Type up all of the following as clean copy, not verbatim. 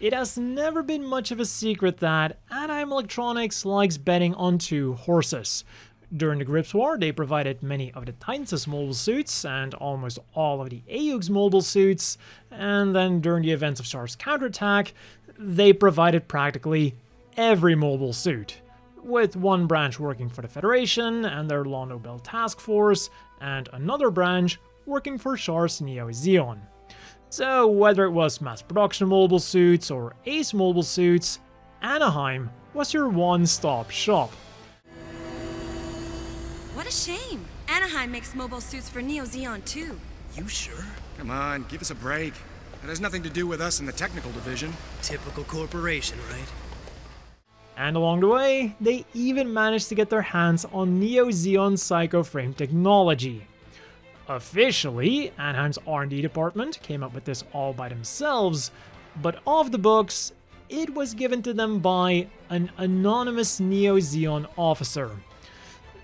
It has never been much of a secret that Anaheim Electronics likes betting on two horses. During the Grips War, they provided many of the Titans' mobile suits and almost all of the AUG's mobile suits, and then during the events of Char's counterattack, they provided practically every mobile suit, with one branch working for the Federation and their Law Nobel Task Force, and another branch working for Char's Neo Zeong. So whether it was mass production mobile suits or Ace mobile suits, Anaheim was your one-stop shop. What a shame. Anaheim makes mobile suits for Neo Zeong too. You sure? Come on, give us a break. That has nothing to do with us in the technical division. Typical corporation, right? And along the way, they even managed to get their hands on Neo Zeong Psycho Frame technology. Officially, Anaheim's R&D department came up with this all by themselves, but off the books, it was given to them by an anonymous Neo Zeong officer.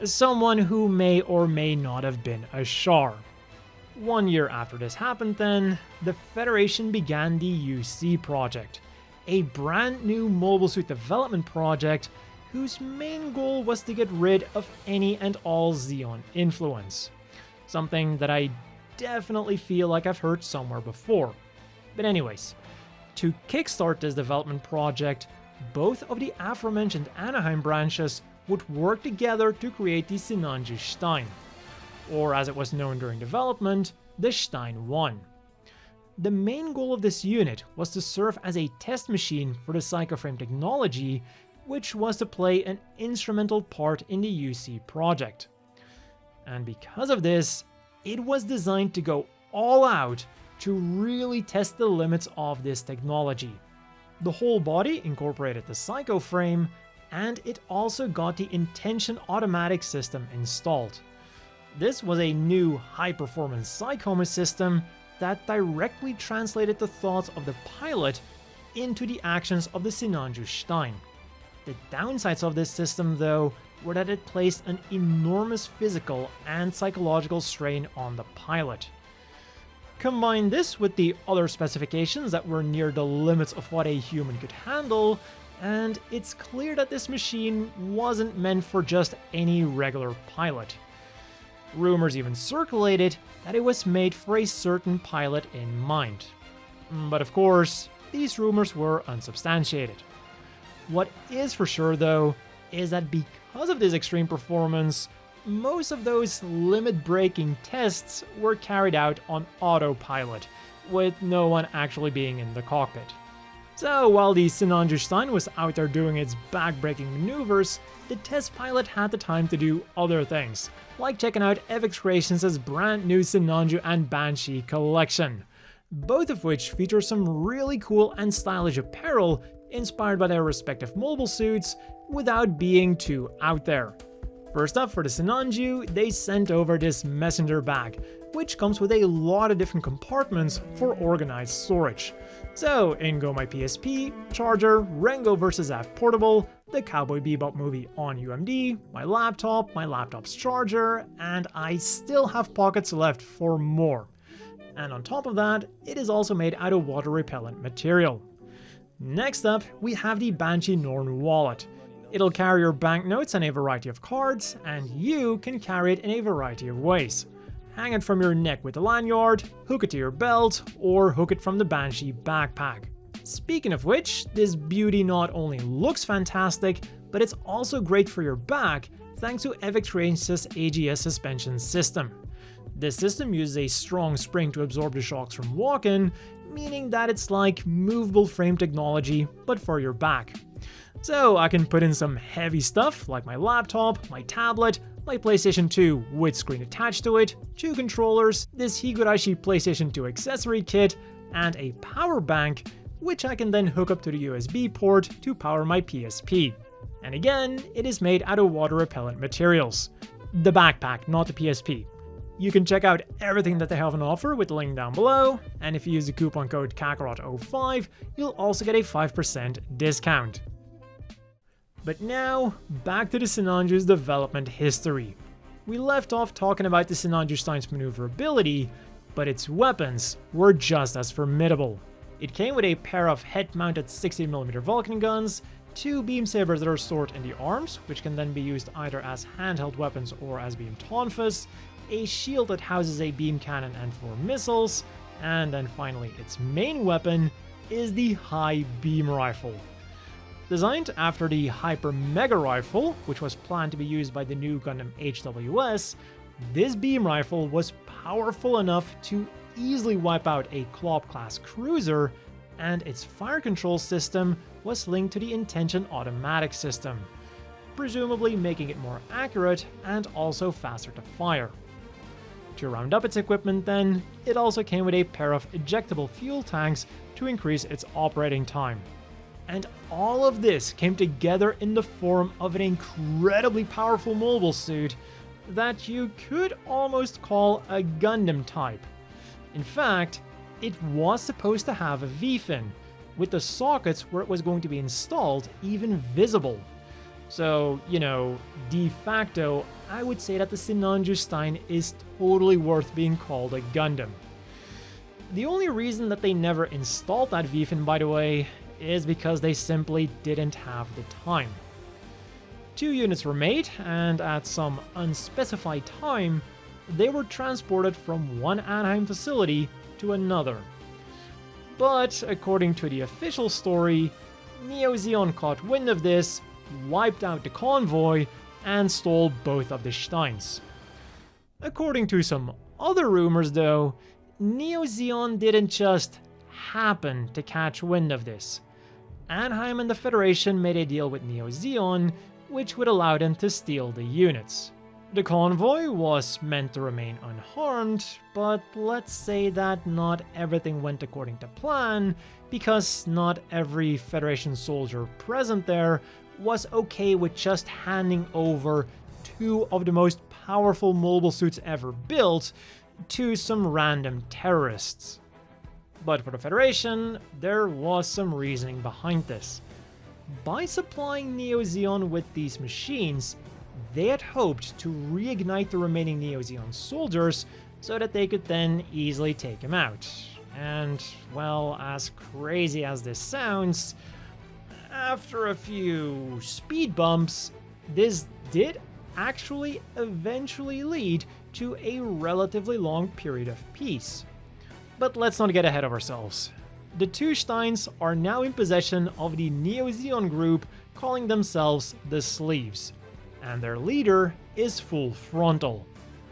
Someone who may or may not have been a Char. 1 year after this happened then, the Federation began the UC project, a brand new mobile suit development project whose main goal was to get rid of any and all Zeong influence. Something that I definitely feel like I've heard somewhere before. But anyways, to kickstart this development project, both of the aforementioned Anaheim branches would work together to create the Sinanju Stein, or as it was known during development, the Stein 1. The main goal of this unit was to serve as a test machine for the Psychoframe technology, which was to play an instrumental part in the UC project. And because of this, it was designed to go all out to really test the limits of this technology. The whole body incorporated the Psychoframe, and it also got the Intention Automatic system installed. This was a new high-performance Psychoma system that directly translated the thoughts of the pilot into the actions of the Sinanju Stein. The downsides of this system, though, were that it placed an enormous physical and psychological strain on the pilot. Combine this with the other specifications that were near the limits of what a human could handle, and it's clear that this machine wasn't meant for just any regular pilot. Rumors even circulated that it was made for a certain pilot in mind. But of course, these rumors were unsubstantiated. What is for sure though, is that because of this extreme performance, most of those limit-breaking tests were carried out on autopilot, with no one actually being in the cockpit. So while the Sinanju Stein was out there doing its back-breaking maneuvers, the test pilot had the time to do other things, like checking out FX Creations' brand new Sinanju and Banshee collection, both of which feature some really cool and stylish apparel inspired by their respective mobile suits without being too out there. First up, for the Sinanju, they sent over this messenger bag, which comes with a lot of different compartments for organized storage. So in go my PSP, charger, Rengo vs. F portable, the Cowboy Bebop movie on UMD, my laptop's charger, and I still have pockets left for more. And on top of that, it is also made out of water-repellent material. Next up, we have the Banshee Norn wallet. It'll carry your banknotes and a variety of cards, and you can carry it in a variety of ways. Hang it from your neck with a lanyard, hook it to your belt, or hook it from the Banshee backpack. Speaking of which, this beauty not only looks fantastic, but it's also great for your back thanks to FX Creations' AGS suspension system. This system uses a strong spring to absorb the shocks from walking, meaning that it's like movable frame technology, but for your back. So I can put in some heavy stuff like my laptop, my tablet, my PlayStation 2 with screen attached to it, 2 controllers, this Higurashi PlayStation 2 accessory kit, and a power bank, which I can then hook up to the USB port to power my PSP. And again, it is made out of water-repellent materials. The backpack, not the PSP. You can check out everything that they have on offer with the link down below, and if you use the coupon code KAKAROT05, you'll also get a 5% discount. But now, back to the Sinanju's development history. We left off talking about the Sinanju Stein's maneuverability, but its weapons were just as formidable. It came with a pair of head-mounted 16mm Vulcan guns, 2 beam sabers that are stored in the arms, which can then be used either as handheld weapons or as beam tonfas, a shield that houses a beam cannon and 4 missiles, and then finally its main weapon is the high beam rifle. Designed after the Hyper Mega Rifle, which was planned to be used by the new Gundam HWS, this beam rifle was powerful enough to easily wipe out a Klopp-class cruiser, and its fire control system was linked to the Intention automatic system, presumably making it more accurate and also faster to fire. To round up its equipment then, it also came with a pair of ejectable fuel tanks to increase its operating time. And all of this came together in the form of an incredibly powerful mobile suit that you could almost call a Gundam type. In fact, it was supposed to have a V-fin, with the sockets where it was going to be installed even visible. So, de facto, I would say that the Sinanju Stein is totally worth being called a Gundam. The only reason that they never installed that V-fin, by the way, is because they simply didn't have the time. 2 units were made, and at some unspecified time, they were transported from one Anaheim facility to another. But according to the official story, Neo Zeong caught wind of this, wiped out the convoy, and stole both of the Steins. According to some other rumors though, Neo Zeong didn't just happen to catch wind of this. Anaheim and the Federation made a deal with Neo Zeong, which would allow them to steal the units. The convoy was meant to remain unharmed, but let's say that not everything went according to plan, because not every Federation soldier present there was okay with just handing over 2 of the most powerful mobile suits ever built to some random terrorists. But for the Federation, there was some reasoning behind this. By supplying Neo Zeong with these machines, they had hoped to reignite the remaining Neo Zeong soldiers so that they could then easily take him out. And, well, as crazy as this sounds, after a few speed bumps, this did actually eventually lead to a relatively long period of peace. But let's not get ahead of ourselves. The 2 Steins are now in possession of the Neo Zeong group, calling themselves the Sleeves, and their leader is Full Frontal,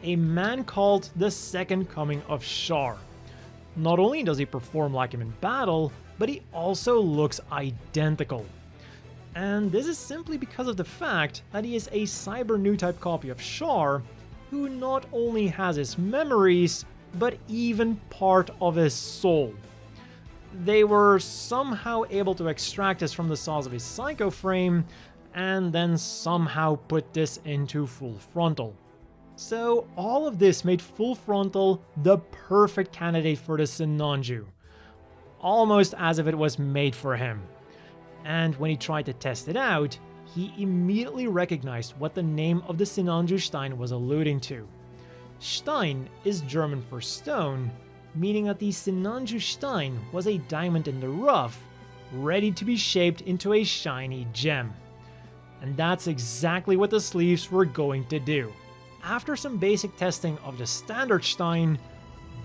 a man called the Second Coming of Char. Not only does he perform like him in battle, but he also looks identical. And this is simply because of the fact that he is a Cyber New type copy of Char, who not only has his memories, but even part of his soul. They were somehow able to extract this from the cells of his Psycho frame, and then somehow put this into Full Frontal. So all of this made Full Frontal the perfect candidate for the Sinanju, almost as if it was made for him. And when he tried to test it out, he immediately recognized what the name of the Sinanju Stein was alluding to. Stein is German for stone, meaning that the Sinanju Stein was a diamond in the rough, ready to be shaped into a shiny gem. And that's exactly what the Sleeves were going to do. After some basic testing of the standard Stein,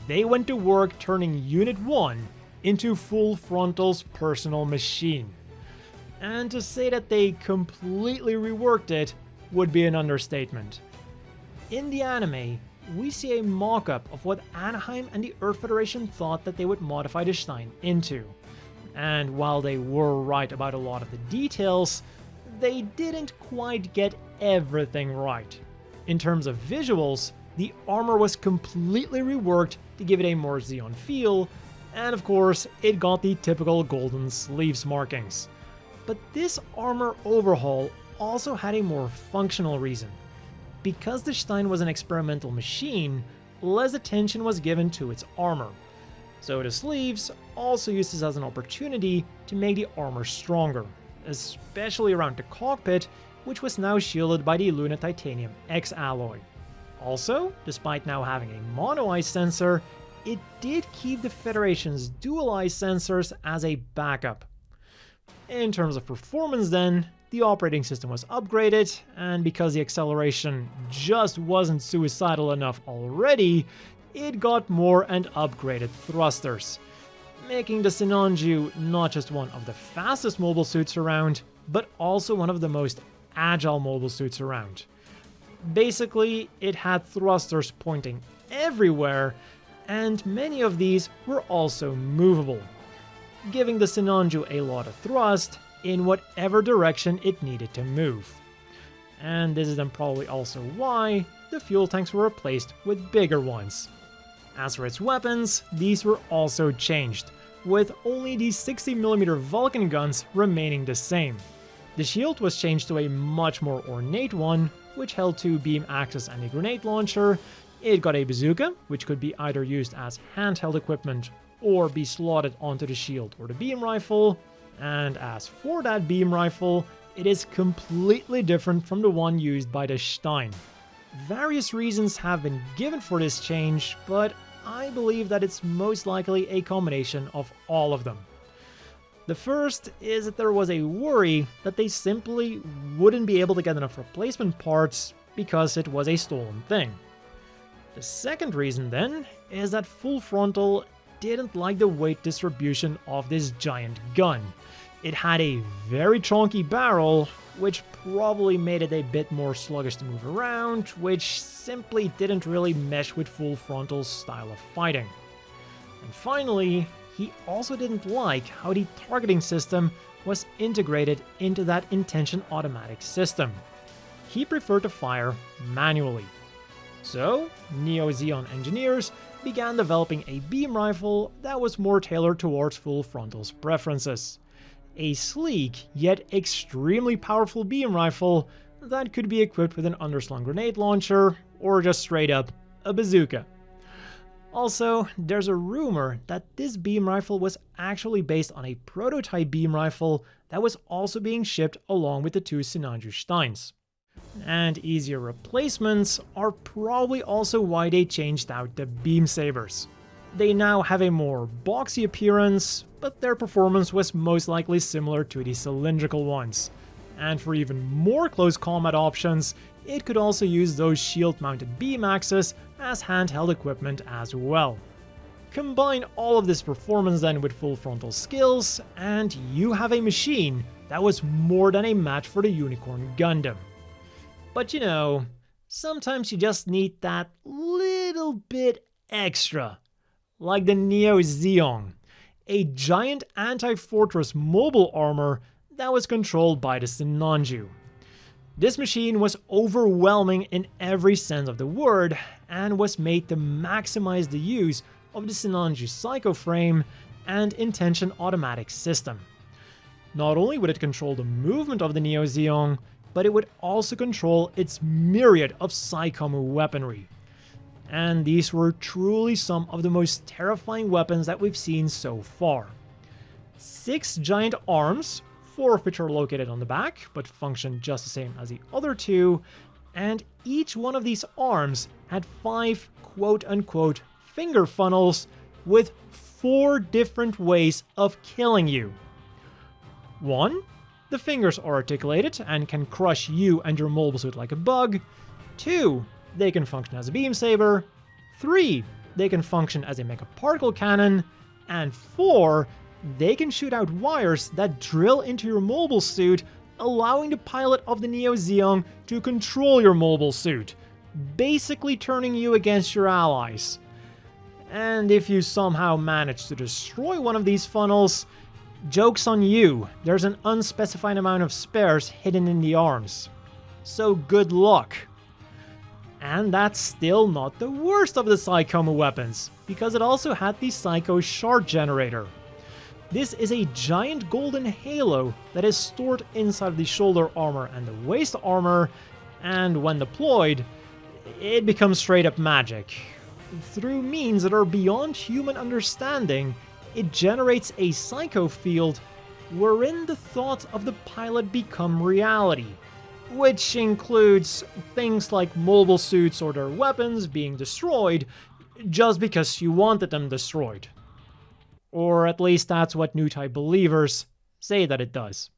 they went to work turning Unit 1 into Full Frontal's personal machine. And to say that they completely reworked it would be an understatement. In the anime, we see a mock-up of what Anaheim and the Earth Federation thought that they would modify the Stein into. And while they were right about a lot of the details, they didn't quite get everything right. In terms of visuals, the armor was completely reworked to give it a more Zeon feel, and of course, it got the typical golden sleeves markings. But this armor overhaul also had a more functional reason. Because the Stein was an experimental machine, less attention was given to its armor. So the Sleeves also used this as an opportunity to make the armor stronger, especially around the cockpit, which was now shielded by the Luna Titanium X alloy. Also, despite now having a mono-eye sensor, it did keep the Federation's dual-eye sensors as a backup. In terms of performance then, the operating system was upgraded, and because the acceleration just wasn't suicidal enough already, it got more and upgraded thrusters, making the Sinanju not just one of the fastest mobile suits around, but also one of the most agile mobile suits around. Basically, it had thrusters pointing everywhere, and many of these were also movable, giving the Sinanju a lot of thrust in whatever direction it needed to move. And this is then probably also why the fuel tanks were replaced with bigger ones. As for its weapons, these were also changed, with only the 60mm Vulcan guns remaining the same. The shield was changed to a much more ornate one, which held 2 beam axes and a grenade launcher. It got a bazooka, which could be either used as handheld equipment or be slotted onto the shield or the beam rifle. And as for that beam rifle, it is completely different from the one used by the Stein. Various reasons have been given for this change, but I believe that it's most likely a combination of all of them. The first is that there was a worry that they simply wouldn't be able to get enough replacement parts because it was a stolen thing. The second reason then is that Full Frontal didn't like the weight distribution of this giant gun. It had a very chunky barrel, which probably made it a bit more sluggish to move around, which simply didn't really mesh with Full Frontal's style of fighting. And finally, he also didn't like how the targeting system was integrated into that intention automatic system. He preferred to fire manually. So, Neo Zeong engineers began developing a beam rifle that was more tailored towards Full Frontal's preferences. A sleek, yet extremely powerful beam rifle that could be equipped with an underslung grenade launcher, or just straight up a bazooka. Also, there's a rumor that this beam rifle was actually based on a prototype beam rifle that was also being shipped along with the 2 Sinanju Steins. And easier replacements are probably also why they changed out the beam sabers. They now have a more boxy appearance, but their performance was most likely similar to the cylindrical ones. And for even more close combat options, it could also use those shield-mounted beam axes as handheld equipment as well. Combine all of this performance then with Full Frontal skills, and you have a machine that was more than a match for the Unicorn Gundam. But you know, sometimes you just need that little bit extra. Like the Neo Zeong, a giant anti-fortress mobile armor that was controlled by the Sinanju. This machine was overwhelming in every sense of the word, and was made to maximize the use of the Sinanju Psycho Frame and Intention Automatic system. Not only would it control the movement of the Neo Zeong, but it would also control its myriad of Psychomu weaponry. And these were truly some of the most terrifying weapons that we've seen so far. 6 giant arms, 4 of which are located on the back, but function just the same as the other 2, and each one of these arms had 5 quote-unquote finger funnels with 4 different ways of killing you. 1. The fingers are articulated and can crush you and your mobile suit like a bug. 2. They can function as a beam saber. 3. They can function as a mecha particle cannon. And 4. They can shoot out wires that drill into your mobile suit, allowing the pilot of the Neo Zeong to control your mobile suit, basically turning you against your allies. And if you somehow manage to destroy one of these funnels, joke's on you, there's an unspecified amount of spares hidden in the arms. So good luck. And that's still not the worst of the Psychomu weapons, because it also had the Psycho Shard Generator. This is a giant golden halo that is stored inside the shoulder armor and the waist armor, and when deployed, it becomes straight up magic. Through means that are beyond human understanding, it generates a psycho field wherein the thoughts of the pilot become reality, which includes things like mobile suits or their weapons being destroyed, just because you wanted them destroyed. Or at least that's what new type believers say that it does.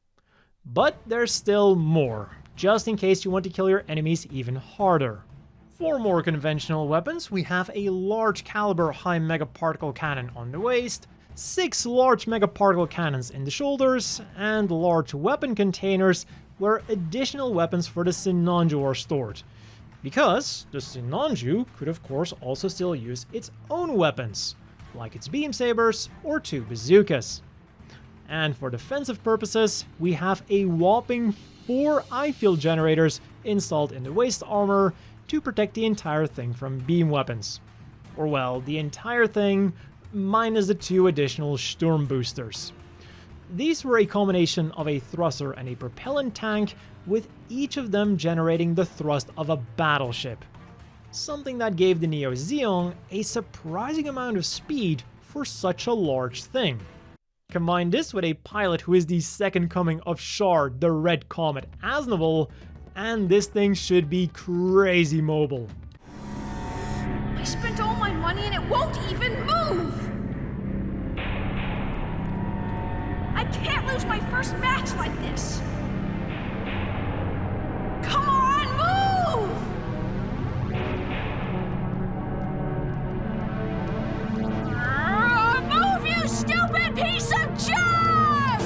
But there's still more, just in case you want to kill your enemies even harder. For more conventional weapons, we have a large caliber high megaparticle cannon on the waist, 6 large megaparticle cannons in the shoulders, and large weapon containers where additional weapons for the Sinanju are stored. Because the Sinanju could of course also still use its own weapons, like its beam sabers or 2 bazookas. And for defensive purposes, we have a whopping 4 I-field generators installed in the waist armor to protect the entire thing from beam weapons. Or well, the entire thing minus the 2 additional Sturm boosters. These were a combination of a thruster and a propellant tank, with each of them generating the thrust of a battleship. Something that gave the Neo Zeong a surprising amount of speed for such a large thing. Combine this with a pilot who is the second coming of Shard, the Red Comet Aznavour, and this thing should be crazy mobile. I spent all my money and it won't even move! I can't lose my first match like this! Come on, move! Move, you stupid piece of junk!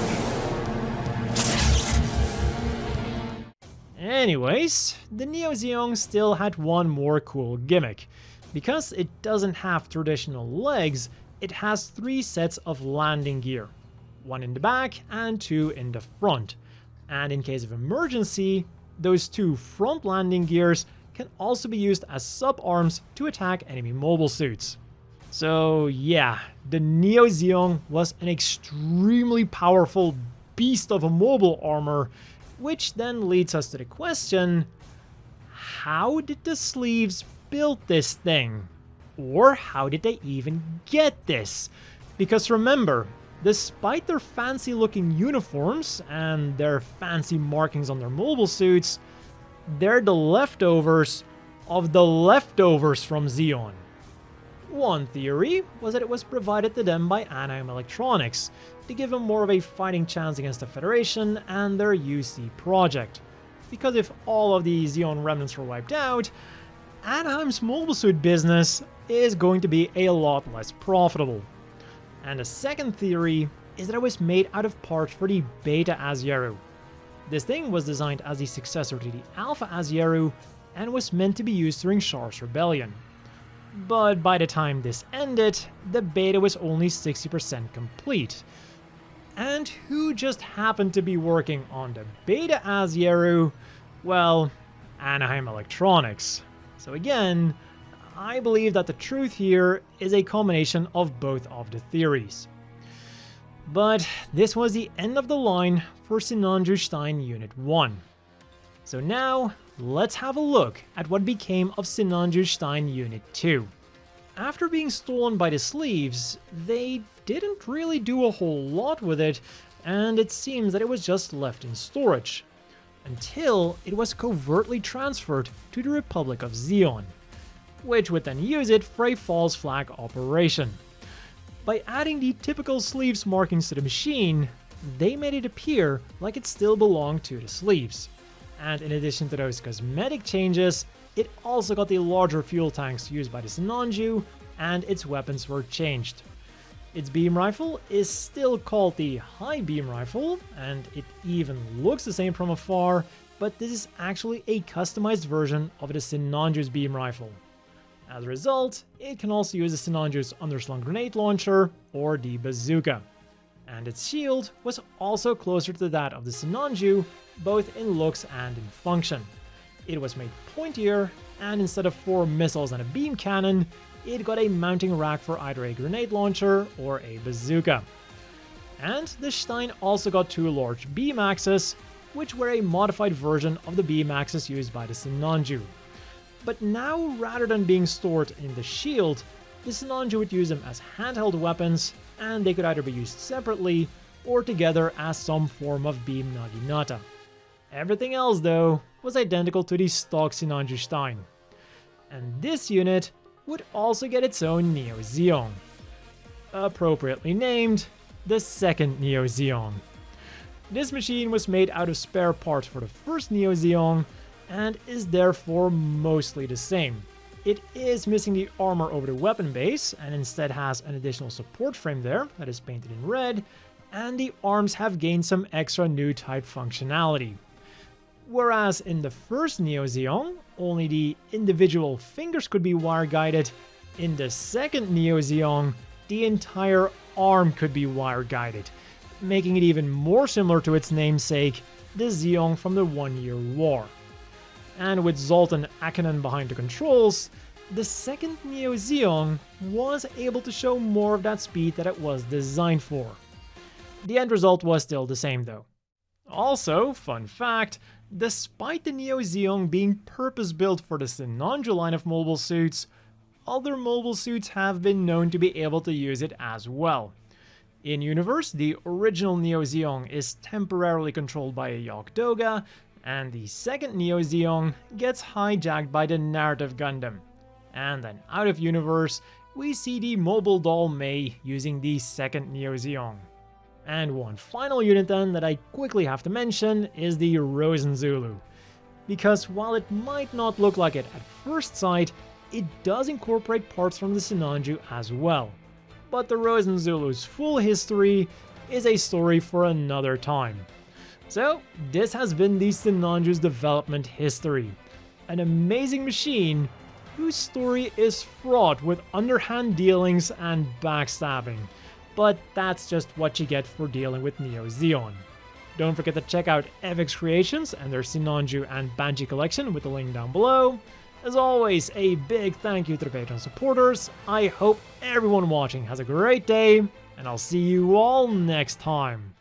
Anyways, the Neo Zeong still had one more cool gimmick. Because it doesn't have traditional legs, it has 3 sets of landing gear. 1 in the back and 2 in the front. And in case of emergency, those 2 front landing gears can also be used as sub-arms to attack enemy mobile suits. So yeah, the Neo Zeong was an extremely powerful beast of a mobile armor, which then leads us to the question, how did the sleeves build this thing? Or how did they even get this? Because remember, despite their fancy looking uniforms and their fancy markings on their mobile suits, they're the leftovers of the leftovers from Zeon. One theory was that it was provided to them by Anaheim Electronics to give them more of a fighting chance against the Federation and their UC project. Because if all of the Zeon remnants were wiped out, Anaheim's mobile suit business is going to be a lot less profitable. And the second theory is that it was made out of parts for the Beta Asieru. This thing was designed as the successor to the Alpha Asieru and was meant to be used during Char's rebellion. But by the time this ended, the beta was only 60% complete. And who just happened to be working on the Beta Asieru? Well, Anaheim Electronics. So again, I believe that the truth here is a combination of both of the theories. But this was the end of the line for Sinanju Stein Unit 1. So now, let's have a look at what became of Sinanju Stein Unit 2. After being stolen by the sleeves, they didn't really do a whole lot with it, and it seems that it was just left in storage. Until it was covertly transferred to the Republic of Zeon, which would then use it for a false flag operation. By adding the typical sleeves markings to the machine, they made it appear like it still belonged to the sleeves. And in addition to those cosmetic changes, it also got the larger fuel tanks used by the Sinanju, and its weapons were changed. Its beam rifle is still called the High Beam Rifle, and it even looks the same from afar, but this is actually a customized version of the Sinanju's beam rifle. As a result, it can also use the Sinanju's underslung grenade launcher or the bazooka. And its shield was also closer to that of the Sinanju, both in looks and in function. It was made pointier, and instead of 4 missiles and a beam cannon, it got a mounting rack for either a grenade launcher or a bazooka. And the Stein also got 2 large beam axes, which were a modified version of the beam axes used by the Sinanju. But now, rather than being stored in the shield, the Sinanju would use them as handheld weapons, and they could either be used separately or together as some form of beam naginata. Everything else, though, was identical to the stock Sinanju Stein. And this unit would also get its own Neo Zeong, appropriately named the second Neo Zeong. This machine was made out of spare parts for the first Neo Zeong and is therefore mostly the same. It is missing the armor over the weapon base and instead has an additional support frame there that is painted in red, and the arms have gained some extra new type functionality. Whereas in the first Neo Zeong, only the individual fingers could be wire guided, in the second Neo Zeong, the entire arm could be wire guided, making it even more similar to its namesake, the Zeong from the 1 Year War. And with Zoltan Akkonen behind the controls, the second Neo Zeong was able to show more of that speed that it was designed for. The end result was still the same though. Also, fun fact, despite the Neo Zeong being purpose-built for the Sinanju line of mobile suits, other mobile suits have been known to be able to use it as well. In-universe, the original Neo Zeong is temporarily controlled by a Yogdoga, and the second Neo Zeong gets hijacked by the narrative Gundam. And then out of universe, we see the mobile doll Mei using the second Neo Zeong. And one final unit then that I quickly have to mention is the Rozen Zulu. Because while it might not look like it at first sight, it does incorporate parts from the Sinanju as well. But the Rozen Zulu's full history is a story for another time. So this has been the Sinanju's development history. An amazing machine whose story is fraught with underhand dealings and backstabbing. But that's just what you get for dealing with Neo Zeong. Don't forget to check out Evix Creations and their Sinanju and Banshee collection with the link down below. As always, a big thank you to the Patreon supporters. I hope everyone watching has a great day, and I'll see you all next time.